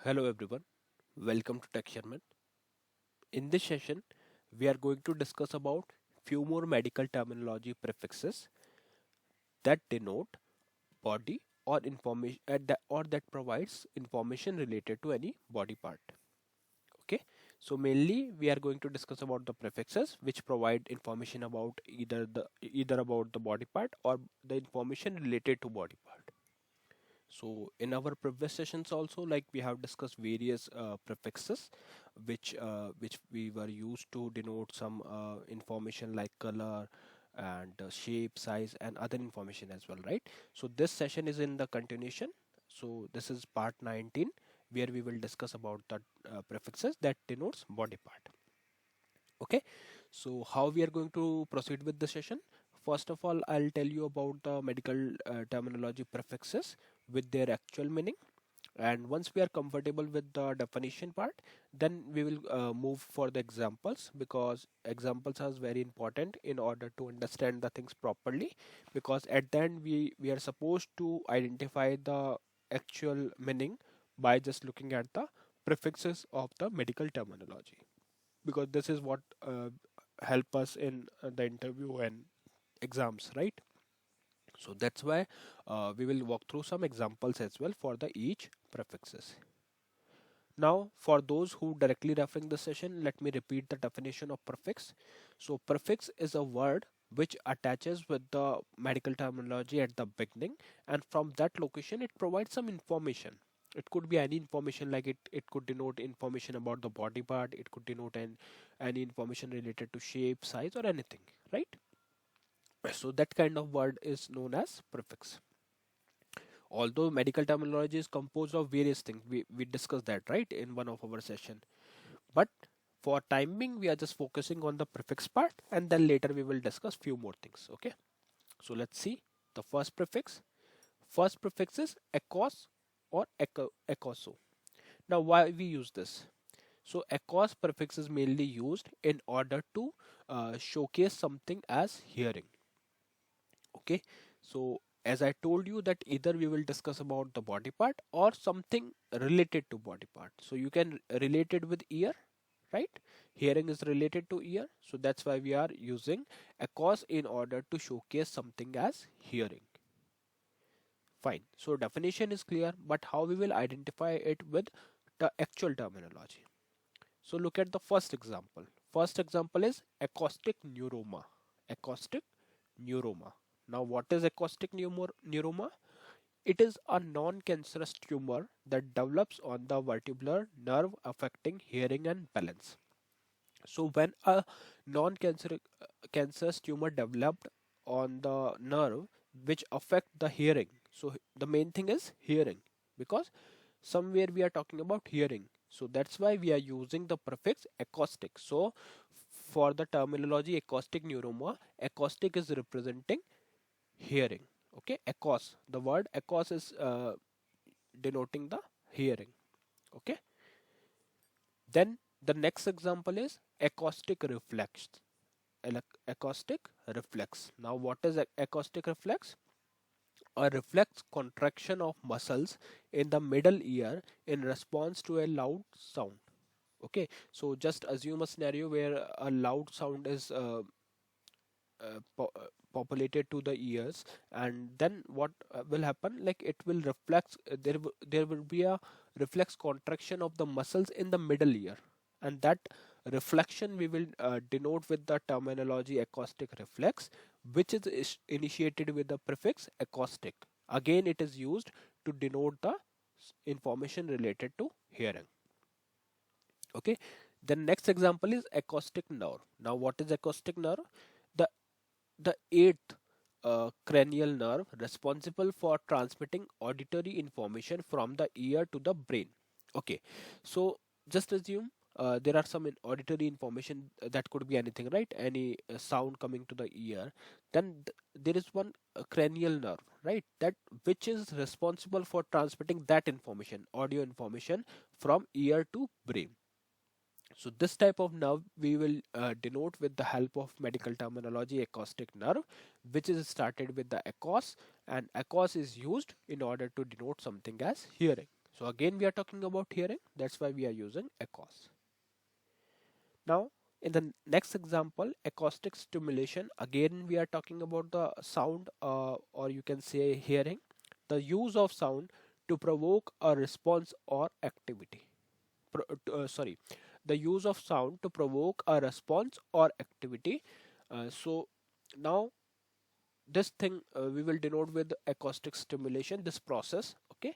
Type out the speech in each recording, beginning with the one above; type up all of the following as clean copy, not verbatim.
Hello everyone, welcome to Tech Sharmit. In this session, we are going to discuss about few more medical terminology prefixes that denote body or information or that provides information related to any body part. Okay, so mainly we are going to discuss about the prefixes which provide information about either about the body part or the information related to body part. So in our previous sessions also, like we have discussed various prefixes which we were used to denote some information like color and shape, size and other information as well, right? So this session is in the continuation. So this is part 19 where we will discuss about the prefixes that denotes body part. Okay, so how we are going to proceed with the session? First of all, I'll tell you about the medical terminology prefixes with their actual meaning. And once we are comfortable with the definition part, then we will move for the examples, because examples are very important in order to understand the things properly. Because at the end, we are supposed to identify the actual meaning by just looking at the prefixes of the medical terminology, because this is what help us in the interview and exams, right? So that's why we will walk through some examples as well for the each prefixes. Now for those who directly referring the session, let me repeat the definition of prefix. So prefix is a word which attaches with the medical terminology at the beginning, and from that location it provides some information. It could be any information, like it could denote information about the body part, it could denote any information related to shape, size or anything, right? So that kind of word is known as prefix. Although medical terminology is composed of various things, we discussed that, right, in one of our session. But for timing, we are just focusing on the prefix part, and then later we will discuss few more things. Okay, so let's see the first prefix. First prefix is acos or acoso. Now why we use this? So acos prefix is mainly used in order to showcase something as hearing. Okay, so as I told you that either we will discuss about the body part or something related to body part. So you can relate it with ear, right? Hearing is related to ear, so that's why we are using a cause in order to showcase something as hearing. Fine, so definition is clear, but how we will identify it with the actual terminology? So look at the first example. First example is acoustic neuroma. Acoustic neuroma. Now what is acoustic neuroma? It is a non-cancerous tumor that develops on the vertebral nerve affecting hearing and balance. So when a non-cancerous tumor developed on the nerve which affect the hearing, so the main thing is hearing, because somewhere we are talking about hearing. So that's why we are using the prefix acoustic. So for the terminology acoustic neuroma, acoustic is representing hearing. Okay, acous. The word acous is denoting the hearing. Okay. Then the next example is acoustic reflex. Acoustic reflex. Now, what is acoustic reflex? A reflex contraction of muscles in the middle ear in response to a loud sound. Okay, so just assume a scenario where a loud sound is populated to the ears, and then what will happen, like it will reflex, there will be a reflex contraction of the muscles in the middle ear, and that reflection we will denote with the terminology acoustic reflex, which is initiated with the prefix acoustic. Again it is used to denote the information related to hearing. Okay, the next example is acoustic nerve. Now what is acoustic nerve? The eighth cranial nerve responsible for transmitting auditory information from the ear to the brain. Okay, so just assume there are some auditory information that could be anything, right? Any sound coming to the ear. Then there is one cranial nerve, right? That which is responsible for transmitting that information, audio information, from ear to brain. So this type of nerve we will denote with the help of medical terminology acoustic nerve, which is started with the acous, and acous is used in order to denote something as hearing. So again we are talking about hearing, that's why we are using Acous. Now in the next example, acoustic stimulation, again we are talking about the sound, or you can say hearing, the use of sound to provoke a response or activity. Sorry, the use of sound to provoke a response or activity. So now this thing we will denote with acoustic stimulation, this process. Okay,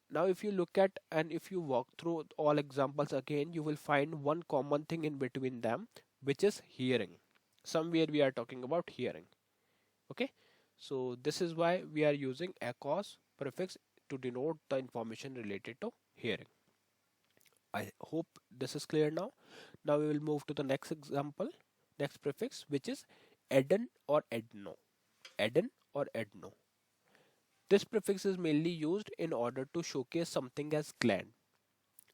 now if you look at and if you walk through all examples again, you will find one common thing in between them, which is hearing. Somewhere we are talking about hearing. Okay, so this is why we are using Acous prefix to denote the information related to hearing. I hope this is clear now. Now we will move to the next example, next prefix, which is Aden or Adno. Aden or Adno. This prefix is mainly used in order to showcase something as gland.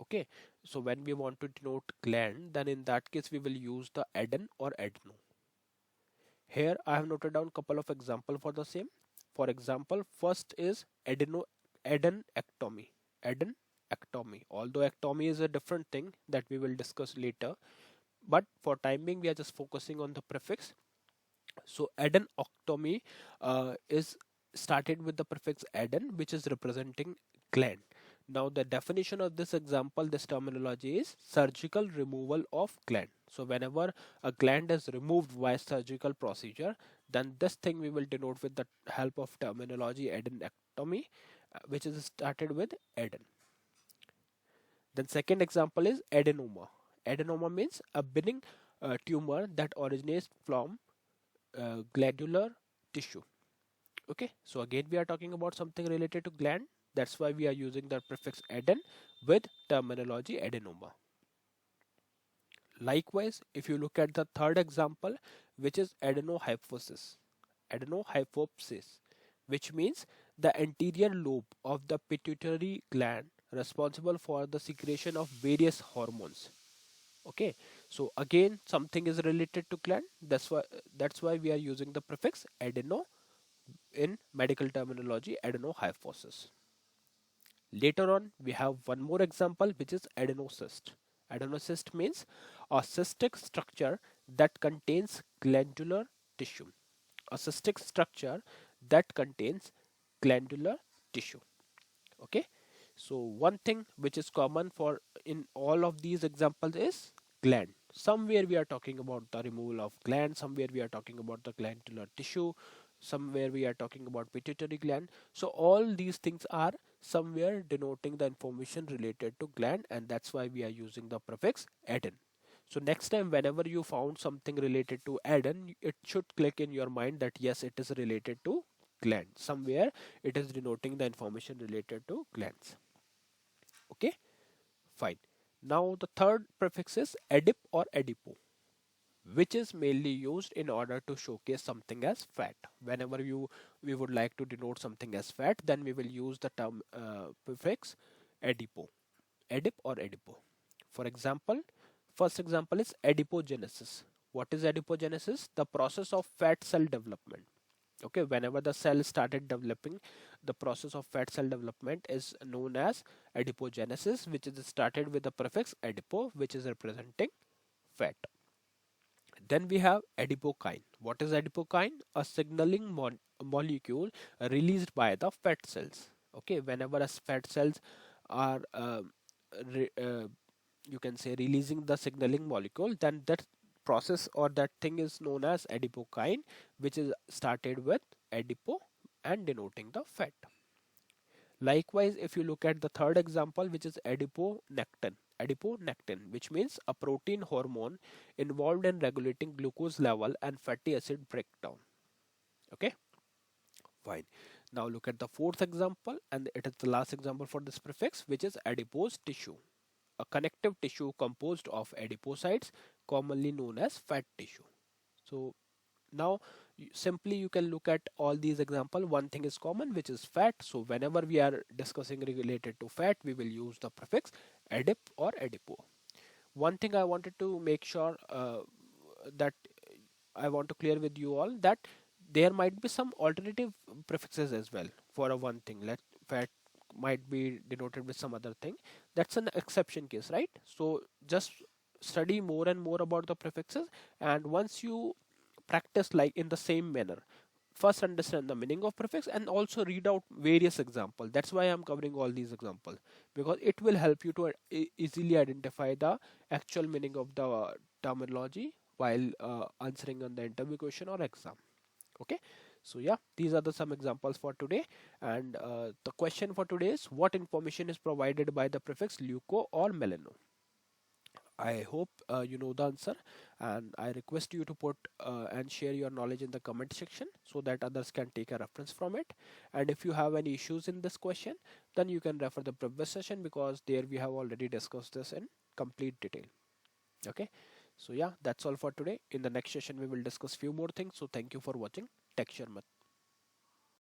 Okay, so when we want to denote gland, then in that case we will use the Aden or Adno. Here I have noted down couple of examples for the same. For example, first is adenectomy. Adenectomy. Although ectomy is a different thing that we will discuss later, but for time being we are just focusing on the prefix. So adenoctomy is started with the prefix aden, which is representing gland. Now the definition of this example, this terminology is surgical removal of gland. So whenever a gland is removed via surgical procedure, then this thing we will denote with the help of terminology adenectomy, which is started with aden. Then second example is adenoma. Adenoma means a benign tumor that originates from glandular tissue. Okay, so again we are talking about something related to gland. That's why we are using the prefix aden with terminology adenoma. Likewise, if you look at the third example, which is adenohypophysis, which means the anterior lobe of the pituitary gland responsible for the secretion of various hormones. Okay, so again something is related to gland. That's why we are using the prefix adeno in medical terminology, adenohypophysis. Later on, we have one more example, which is adenocyst. Adenocyst means a cystic structure that contains glandular tissue. A cystic structure that contains glandular tissue. Okay, so one thing which is common for in all of these examples is gland. Somewhere we are talking about the removal of gland, somewhere we are talking about the glandular tissue, somewhere we are talking about pituitary gland. So all these things are somewhere denoting the information related to gland, and that's why we are using the prefix aden. So next time whenever you found something related to aden, it should click in your mind that yes, it is related to gland. Somewhere it is denoting the information related to glands. Okay, fine. Now the third prefix is adip or adipo, which is mainly used in order to showcase something as fat. Whenever we would like to denote something as fat, then we will use the term prefix adipo, adip or adipo. For example, first example is adipogenesis. What is adipogenesis? The process of fat cell development. Okay, whenever the cell started developing, the process of fat cell development is known as adipogenesis, which is started with the prefix adipo, which is representing fat. Then we have adipokine. What is adipokine? A signaling molecule released by the fat cells. Okay, whenever as fat cells are re- uh, you can say releasing the signaling molecule, then that process or that thing is known as adipokine, which is started with adipo and denoting the fat. Likewise, if you look at the third example, which is adiponectin, which means a protein hormone involved in regulating glucose level and fatty acid breakdown. Okay, fine. Now look at the fourth example, and it is the last example for this prefix, which is adipose tissue, a connective tissue composed of adipocytes, commonly known as fat tissue. So now simply you can look at all these examples. One thing is common, which is fat. So whenever we are discussing related to fat, we will use the prefix adip or adipo. One thing I wanted to make sure that I want to clear with you all, that there might be some alternative prefixes as well for a one thing. Let fat might be denoted with some other thing. That's an exception case, right? So just study more and more about the prefixes, and once you practice like in the same manner, first understand the meaning of prefix and also read out various examples. That's why I'm covering all these examples, because it will help you to easily identify the actual meaning of the terminology while answering on the interview question or exam. Okay, so yeah, these are the some examples for today. And the question for today is, what information is provided by the prefix leuco or melano? I hope you know the answer, and I request you to put and share your knowledge in the comment section so that others can take a reference from it. And if you have any issues in this question, then you can refer the previous session, because there we have already discussed this in complete detail. Okay, so yeah, that's all for today. In the next session, we will discuss few more things. So thank you for watching Tech Sharmit.